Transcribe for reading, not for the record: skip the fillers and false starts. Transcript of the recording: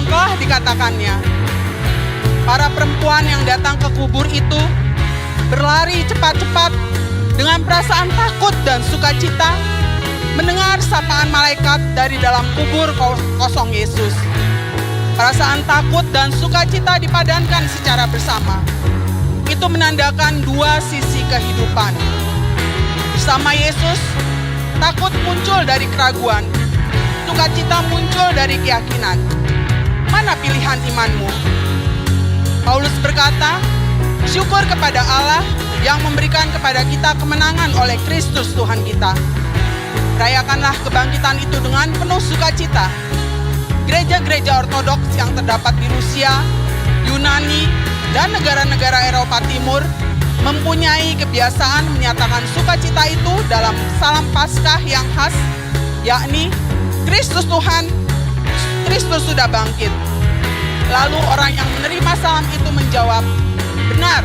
yang telah dikatakannya. Para perempuan yang datang ke kubur itu berlari cepat-cepat dengan perasaan takut dan sukacita mendengar sapaan malaikat dari dalam kubur kosong Yesus. Perasaan takut dan sukacita dipadankan secara bersama. Itu menandakan dua sisi kehidupan. Bersama Yesus, takut muncul dari keraguan, sukacita muncul dari keyakinan. Mana pilihan imanmu? Paulus berkata, syukur kepada Allah yang memberikan kepada kita kemenangan oleh Kristus Tuhan kita. Rayakanlah kebangkitan itu dengan penuh sukacita. Gereja-gereja ortodoks yang terdapat di Rusia, Yunani, dan negara-negara Eropa Timur mempunyai kebiasaan menyatakan sukacita itu dalam salam Paskah yang khas, yakni Kristus Tuhan, Kristus sudah bangkit. Lalu orang yang menerima salam itu menjawab, benar,